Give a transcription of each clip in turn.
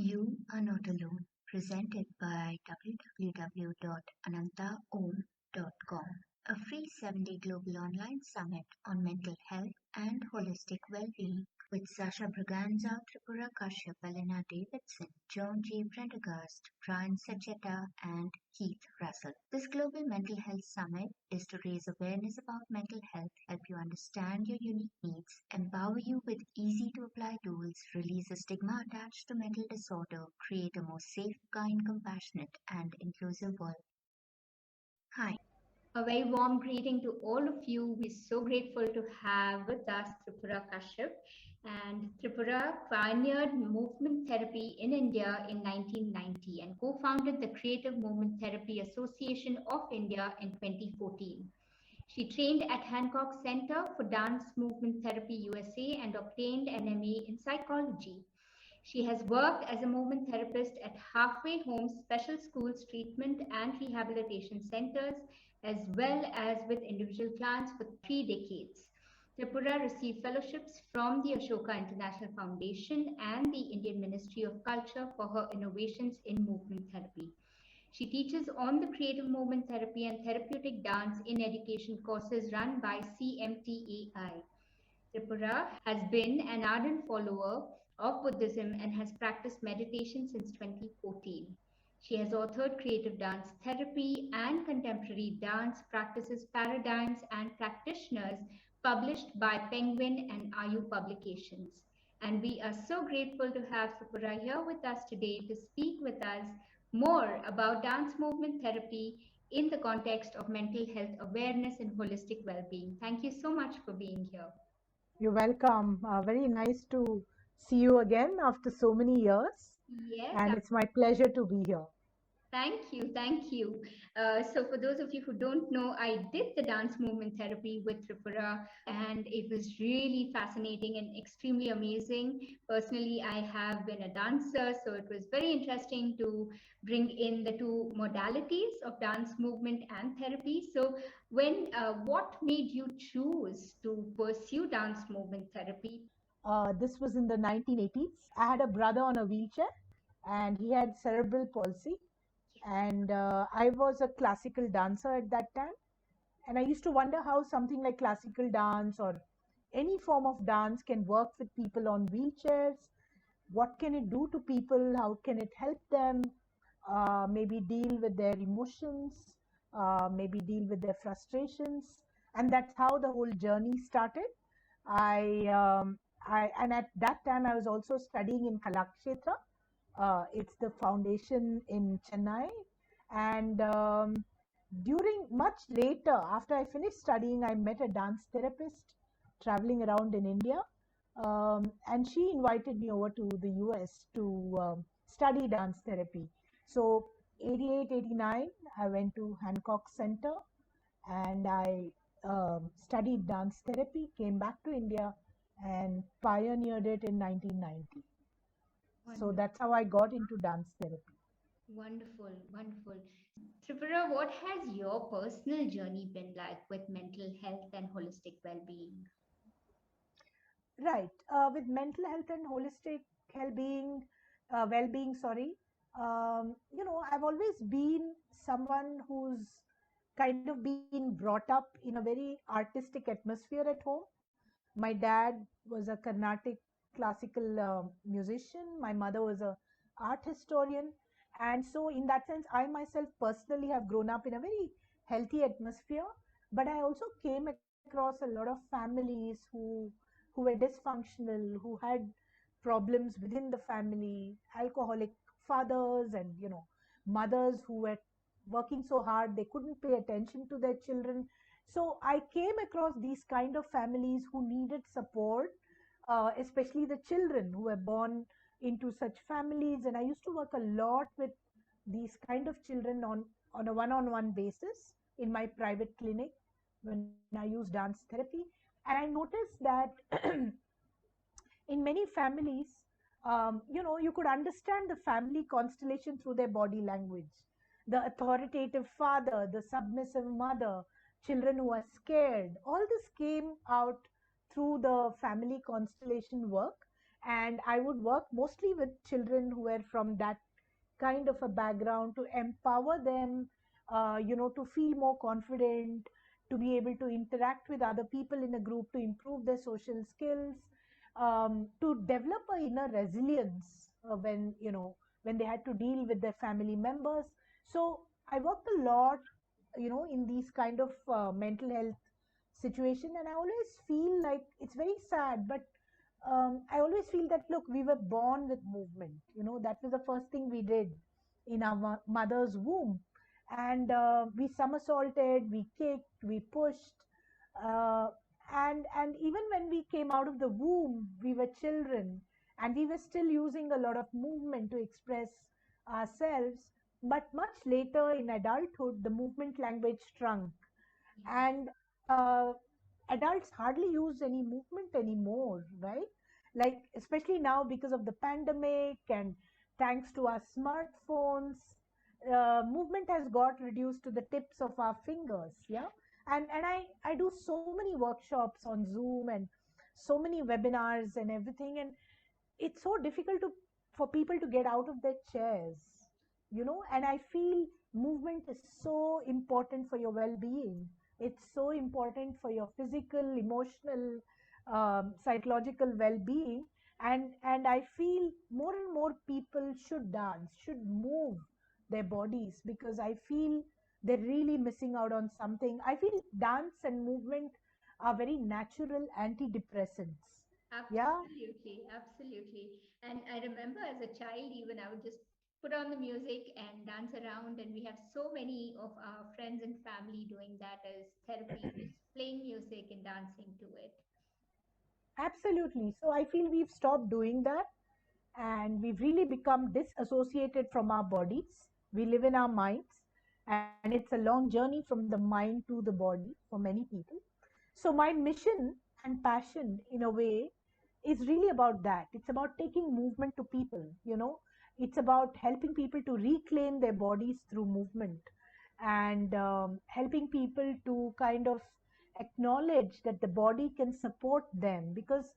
You Are Not Alone, presented by www.anantaom.com, a free 7-day global online summit on mental health and holistic well-being with Sasha Braganza, Tripura Kashyap, Elena Davidson, John G. Prendergast, Brian Sacheta, and Keith Russell. This global mental health summit is to raise awareness about mental health, help you understand your unique needs, empower you with easy-to-apply tools, release the stigma attached to mental disorder, create a more safe, kind, compassionate, and inclusive world. Hi. A very warm greeting to all of you. We're so grateful to have with us Tripura Kashyap. And Tripura pioneered movement therapy in India in 1990 and co-founded the Creative Movement Therapy Association of India in 2014. She trained at Hancock Center for Dance Movement Therapy USA and obtained an MA in psychology. She has worked as a movement therapist at halfway homes, special schools, treatment and rehabilitation centers, as well as with individual clients for 3 decades. Tripura received fellowships from the Ashoka International Foundation and the Indian Ministry of Culture for her innovations in movement therapy. She teaches on the creative movement therapy and therapeutic dance in education courses run by CMTAI. Tripura has been an ardent follower of Buddhism and has practiced meditation since 2014. She has authored creative dance therapy and contemporary dance practices, paradigms, and practitioners published by Penguin and Ayu publications. And we are so grateful to have Tripura here with us today to speak with us more about dance movement therapy in the context of mental health awareness and holistic well-being. Thank you so much for being here. You're welcome. Very nice to see you again after so many years. Yes, And it's my pleasure to be here. thank you, thank you. So for those of you who don't know, I did the dance movement therapy with Tripura, and it was really fascinating and extremely amazing. Personally, I have been a dancer, so it was very interesting to bring in the two modalities of dance movement and therapy. So what made you choose to pursue dance movement therapy? This was in the 1980s. I had a brother on a wheelchair and he had cerebral palsy. And I was a classical dancer at that time. And I used to wonder how something like classical dance or any form of dance can work with people on wheelchairs. What can it do to people? How can it help them maybe deal with their emotions, maybe deal with their frustrations? And that's how the whole journey started. And at that time I was also studying in Kalakshetra. It's the foundation in Chennai. And during much later, after I finished studying, I met a dance therapist traveling around in India. And she invited me over to the US to study dance therapy. So 88, 89, I went to Hancock Center and I studied dance therapy, came back to India and pioneered it in 1990. So that's how I got into dance therapy. Wonderful, wonderful. Tripura, what has your personal journey been like with mental health and holistic well-being? Right. With mental health and holistic well-being, sorry. I've always been someone who's kind of been brought up in a very artistic atmosphere at home. My dad was a Carnatic classical musician. My mother was a art historian. And so in that sense, I myself personally have grown up in a very healthy atmosphere. But I also came across a lot of families who were dysfunctional, who had problems within the family, alcoholic fathers and mothers who were working so hard they couldn't pay attention to their children. So I came across these kind of families who needed support, especially the children who were born into such families. And I used to work a lot with these kind of children on a one-on-one basis in my private clinic when I use dance therapy. And I noticed that in many families, you could understand the family constellation through their body language. The authoritative father, the submissive mother, children who are scared, all this came out through the family constellation work. And I would work mostly with children who were from that kind of a background to empower them, to feel more confident, to be able to interact with other people in a group, to improve their social skills, to develop a inner resilience when they had to deal with their family members. So I worked a lot, in these kind of mental health situation, and I always feel like it's very sad, but I always feel that, look, we were born with movement. That was the first thing we did in our mother's womb. And we somersaulted, we kicked, we pushed. Uh, and even when we came out of the womb, we were children and we were still using a lot of movement to express ourselves. But much later in adulthood, the movement language shrunk. And uh, adults hardly use any movement anymore, right? Like, especially now because of the pandemic and thanks to our smartphones, movement has got reduced to the tips of our fingers. Yeah. And I do so many workshops on Zoom and so many webinars and everything. And it's so difficult for people to get out of their chairs, and I feel movement is so important for your well-being. It's so important for your physical, emotional, psychological well-being. And I feel more and more people should dance, should move their bodies, because I feel they're really missing out on something. I feel dance and movement are very natural antidepressants. Yeah. Absolutely, absolutely. And I remember as a child, even I would just put on the music and dance around, and we have so many of our friends and family doing that as therapy, just playing music and dancing to it. Absolutely. So I feel we've stopped doing that and we've really become disassociated from our bodies. We live in our minds, and it's a long journey from the mind to the body for many people. So, my mission and passion, in a way, is really about that. It's about taking movement to people. It's about helping people to reclaim their bodies through movement and helping people to kind of acknowledge that the body can support them, because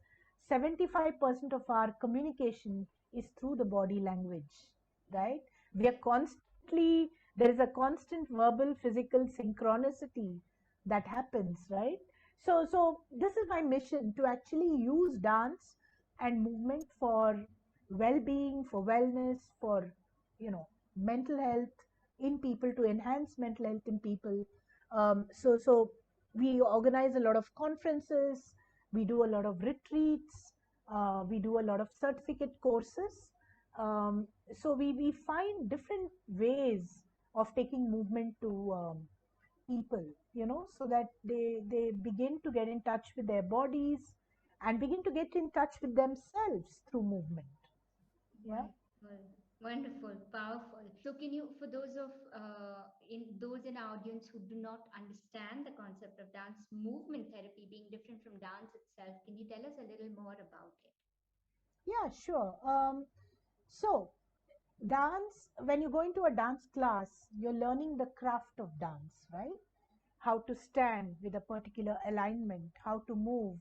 75% of our communication is through the body language, right? We are constantly, there is a constant verbal physical synchronicity that happens, right? So this is my mission, to actually use dance and movement for well-being, for wellness, for mental health in people, to enhance mental health in people. So we organize a lot of conferences, we do a lot of retreats, we do a lot of certificate courses. So we find different ways of taking movement to people, so that they begin to get in touch with their bodies and begin to get in touch with themselves through movement. Yeah. Wonderful, wonderful, powerful. So, can you, for those of those in our audience who do not understand the concept of dance movement therapy being different from dance itself, can you tell us a little more about it? Yeah, sure. So dance, when you go into a dance class, you're learning the craft of dance, right? How to stand with a particular alignment, how to move.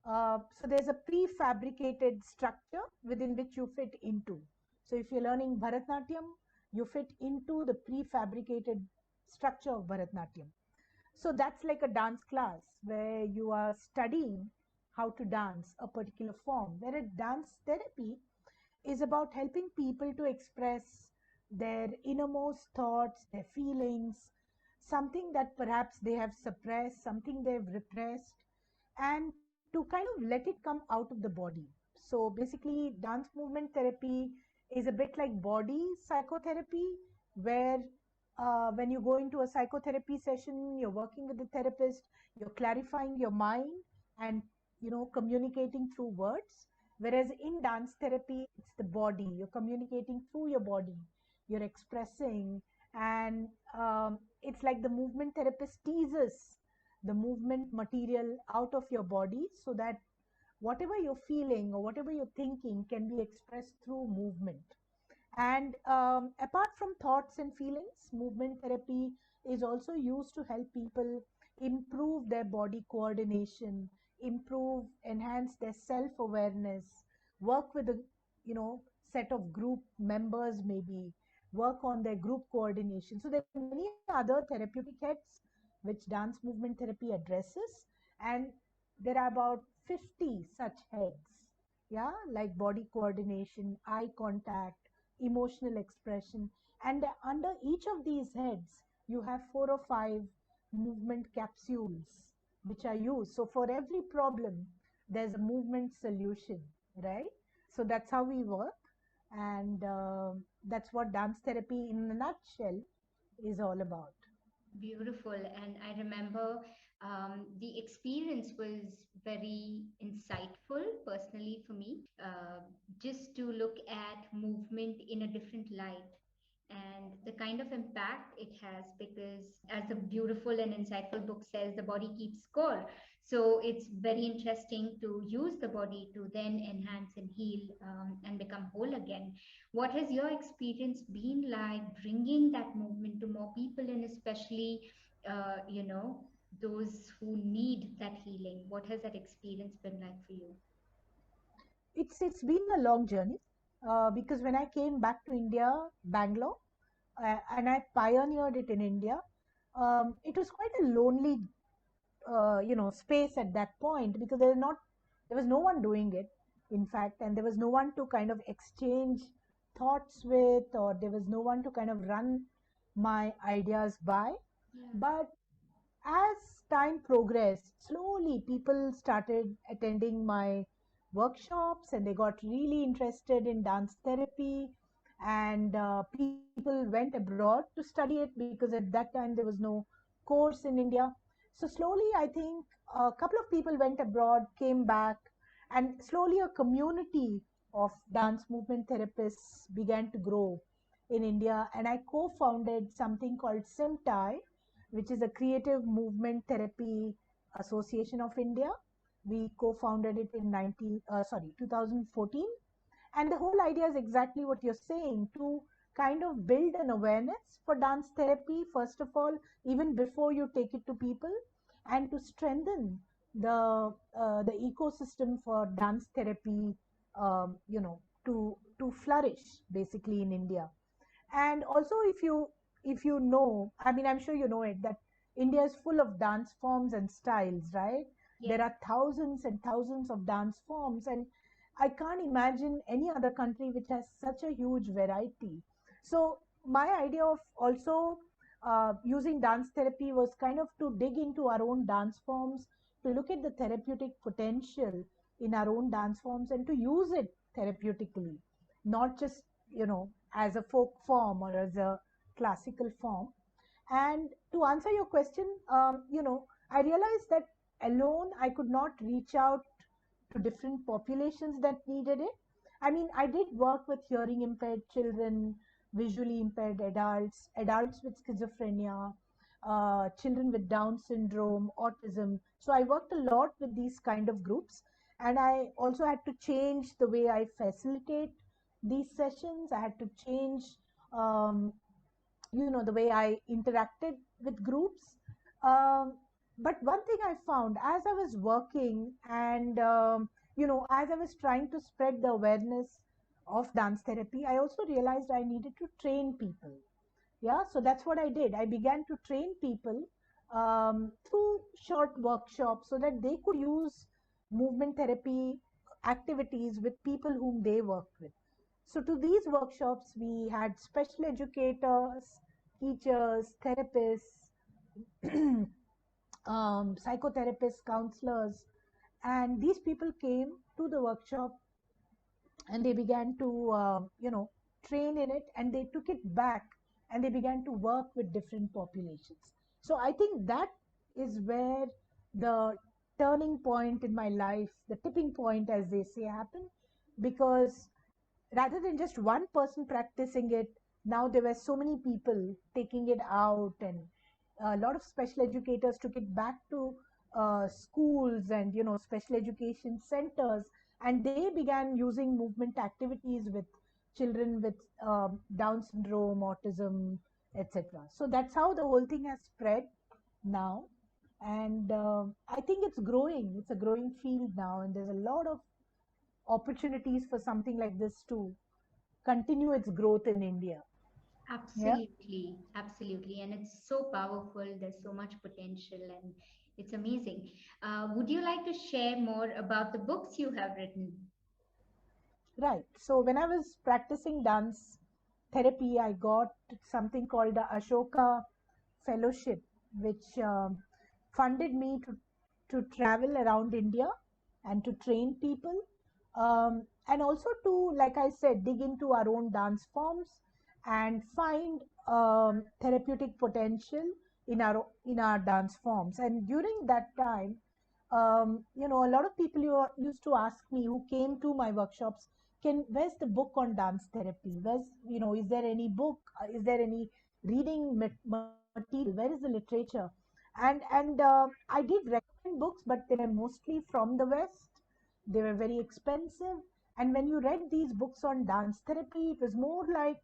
So there's a prefabricated structure within which you fit into. So if you're learning Bharatnatyam, you fit into the prefabricated structure of Bharatnatyam. So that's like a dance class where you are studying how to dance a particular form. Whereas dance therapy is about helping people to express their innermost thoughts, their feelings, something that perhaps they have suppressed, something they've repressed, and to kind of let it come out of the body. So basically, dance movement therapy is a bit like body psychotherapy, where when you go into a psychotherapy session, you're working with the therapist, you're clarifying your mind and communicating through words. Whereas in dance therapy, it's the body. You're communicating through your body. You're expressing, and it's like the movement therapist teases the movement material out of your body, so that whatever you're feeling or whatever you're thinking can be expressed through movement. And apart from thoughts and feelings, movement therapy is also used to help people improve their body coordination, enhance their self awareness, work with a, set of group members, maybe work on their group coordination. So there are many other therapeutic heads which dance movement therapy addresses, and there are about 50 such heads. Yeah, like body coordination, eye contact, emotional expression, and under each of these heads you have 4 or 5 movement capsules which are used. So for every problem there's a movement solution, right? So that's how we work, and that's what dance therapy in a nutshell is all about. Beautiful. And I remember the experience was very insightful personally for me, just to look at movement in a different light and the kind of impact it has, because as the beautiful and insightful book says, the body keeps score. So it's very interesting to use the body to then enhance and heal, and become whole again. What has your experience been like bringing that movement to more people, and especially those who need that healing? What has that experience been like for you? It's been a long journey, because when I came back to India, Bangalore, and I pioneered it in India, it was quite a lonely space at that point, because there was no one doing it, in fact, and there was no one to kind of exchange thoughts with, or there was no one to kind of run my ideas by. Yeah. But as time progressed, slowly people started attending my workshops and they got really interested in dance therapy. And people went abroad to study it, because at that time there was no course in India. So slowly, I think a couple of people went abroad, came back, and slowly a community of dance movement therapists began to grow in India. And I co founded something called SIMTI, which is a Creative Movement Therapy Association of India. We co-founded it in 2014, and the whole idea is exactly what you're saying, to kind of build an awareness for dance therapy first of all, even before you take it to people, and to strengthen the ecosystem for dance therapy, to flourish basically in India. And also, if you know, I mean, I'm sure you know it, that India is full of dance forms and styles, right? There Yes. are thousands and thousands of dance forms, and I can't imagine any other country which has such a huge variety. So my idea of also using dance therapy was kind of to dig into our own dance forms, to look at the therapeutic potential in our own dance forms, and to use it therapeutically, not just, as a folk form or as a classical form. And to answer your question, I realized that alone I could not reach out to different populations that needed it. I mean, I did work with hearing impaired children, visually impaired adults, adults with schizophrenia, children with Down syndrome, autism. So I worked a lot with these kind of groups. And I also had to change the way I facilitate these sessions. I had to change, um, the way I interacted with groups. Um, but one thing I found as I was working, and as I was trying to spread the awareness of dance therapy, I also realized I needed to train people. Yeah, so that's what I did. I began to train people through short workshops so that they could use movement therapy activities with people whom they worked with. So, to these workshops, we had special educators, teachers, therapists, psychotherapists, counselors, and these people came to the workshop and they began to, train in it, and they took it back and they began to work with different populations. So, I think that is where the turning point in my life, the tipping point, as they say, happened, because rather than just one person practicing it, now there were so many people taking it out, and a lot of special educators took it back to schools and special education centers, and they began using movement activities with children with Down syndrome, autism, etc. So that's how the whole thing has spread now. And I think it's growing, it's a growing field now, and there's a lot of opportunities for something like this to continue its growth in India. Yeah. Absolutely, absolutely. And it's so powerful. There's so much potential and it's amazing. Would you like to share more about the books you have written? Right. So when I was practicing dance therapy, I got something called the Ashoka Fellowship, which funded me to travel around India and to train people, and also to, like I said, dig into our own dance forms and find therapeutic potential in our dance forms. And during that time, a lot of people used to ask me who came to my workshops, where's the book on dance therapy? Is there any book? Is there any reading material? Where is the literature? And I did recommend books, but they were mostly from the West. They were very expensive. And when you read these books on dance therapy, it was more like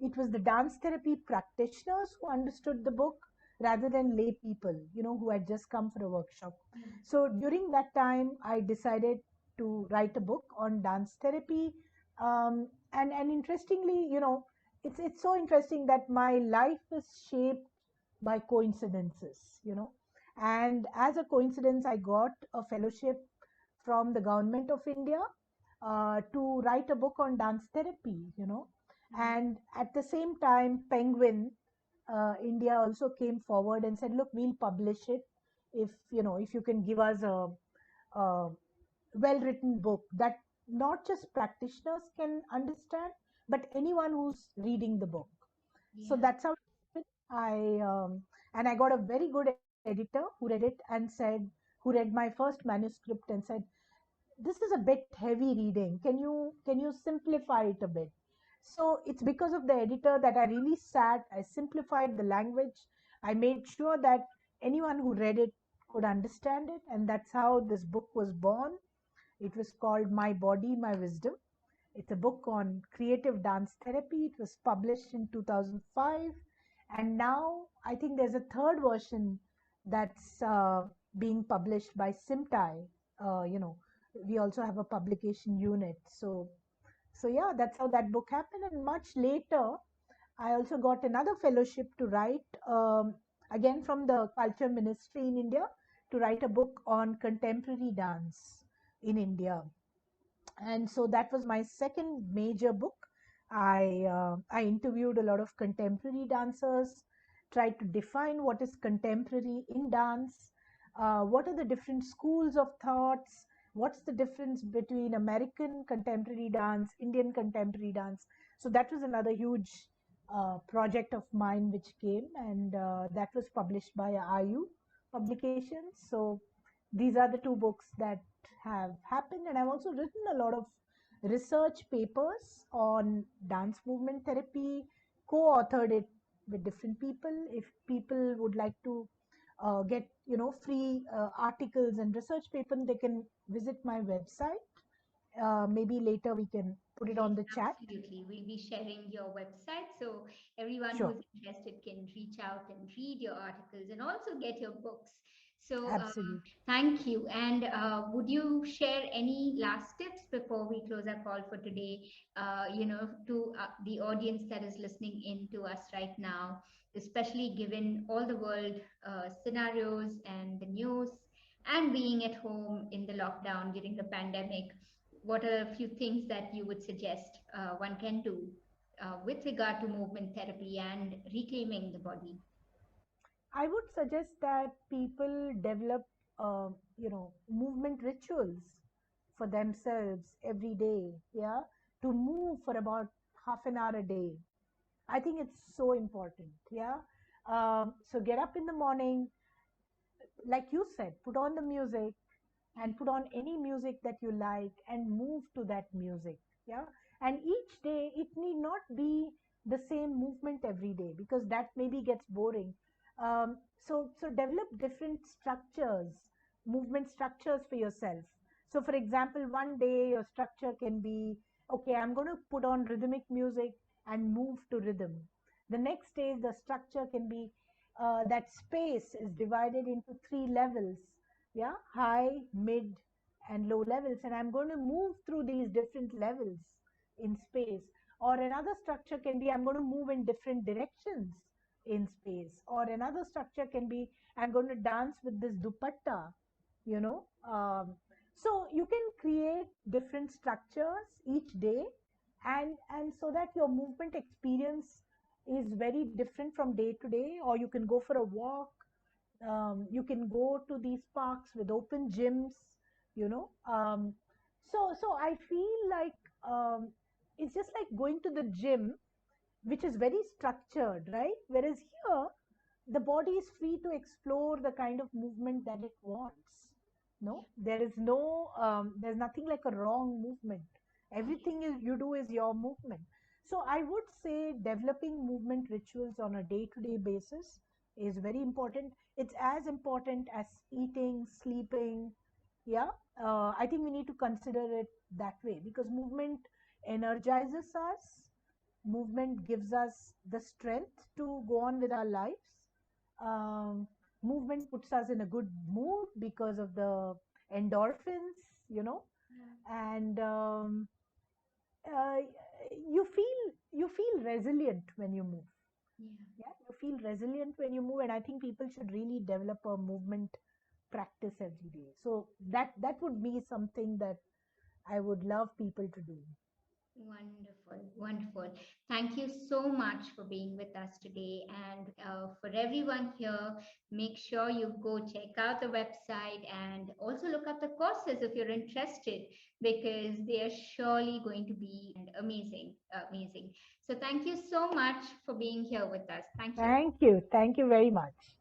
it was the dance therapy practitioners who understood the book rather than lay people, who had just come for a workshop. So during that time, I decided to write a book on dance therapy. And interestingly, it's so interesting that my life is shaped by coincidences. And as a coincidence, I got a fellowship from the government of India to write a book on dance therapy. And at the same time, Penguin India also came forward and said, look, we'll publish it if you can give us a well-written book that not just practitioners can understand, but anyone who's reading the book. So Yeah. that's how I got a very good editor who read it and who read my first manuscript and said, this is a bit heavy reading. Can you simplify it a bit? So it's because of the editor that I really sat, I simplified the language, I made sure that anyone who read it could understand it, and that's how this book was born. It was called My Body, My Wisdom. It's a book on creative dance therapy. It was published in 2005. And now I think there's a third version that's being published by Simtai. We also have a publication unit. So yeah, that's how that book happened. And much later, I also got another fellowship to write, again from the Culture Ministry in India, to write a book on contemporary dance in India. And so that was my second major book. I interviewed a lot of contemporary dancers, tried to define what is contemporary in dance, what are the different schools of thoughts, what's the difference between American contemporary dance, Indian contemporary dance. So that was another huge project of mine which came, and that was published by IU Publications. So these are the two books that have happened, and I've also written a lot of research papers on dance movement therapy, co-authored it with different people. If people would like to get free articles and research papers, they can visit my website. Maybe later we can put it Yes, on the chat. absolutely. We'll be sharing your website so everyone Sure. who's interested can reach out and read your articles and also get your books. So, Absolutely. thank you. And would you share any last tips before we close our call for today? To the audience that is listening in to us right now, especially given all the world scenarios and the news and being at home in the lockdown during the pandemic, what are a few things that you would suggest one can do with regard to movement therapy and reclaiming the body? I would suggest that people develop, movement rituals for themselves every day. Yeah, to move for about half an hour a day. I think it's so important. Yeah. So get up in the morning, like you said, put on the music and put on any music that you like and move to that music. Yeah. And each day it need not be the same movement every day, because that maybe gets boring. So develop different structures, movement structures for yourself. So for example, one day your structure can be, okay, I'm going to put on rhythmic music and move to rhythm. The next day the structure can be, that space is divided into three levels. Yeah, high, mid, and low levels, and I'm going to move through these different levels in space. Or another structure can be I'm going to move in different directions in space. Or another structure can be I'm going to dance with this dupatta, you know. So you can create different structures each day, and so that your movement experience is very different from day to day. Or you can go for a walk, you can go to these parks with open gyms, you know. So I feel like it's just like going to the gym, which is very structured, right? Whereas here, the body is free to explore the kind of movement that it wants. No, there is no, there's nothing like a wrong movement. Everything you do is your movement. So I would say developing movement rituals on a day-to-day basis is very important. It's as important as eating, sleeping. Yeah, I think we need to consider it that way, because movement energizes us. Movement gives us the strength to go on with our lives. Um, Movement puts us in a good mood because of the endorphins, you know, and uh, you feel resilient when you move. Yeah. Yeah, you feel resilient when you move, and I think people should really develop a movement practice every day. So that would be something that I would love people to do. Wonderful, wonderful. Thank you so much for being with us today. And for everyone here, make sure you go check out the website and also look up the courses if you're interested, because they are surely going to be amazing, amazing. So thank you so much for being here with us. Thank you. Thank you. Thank you very much.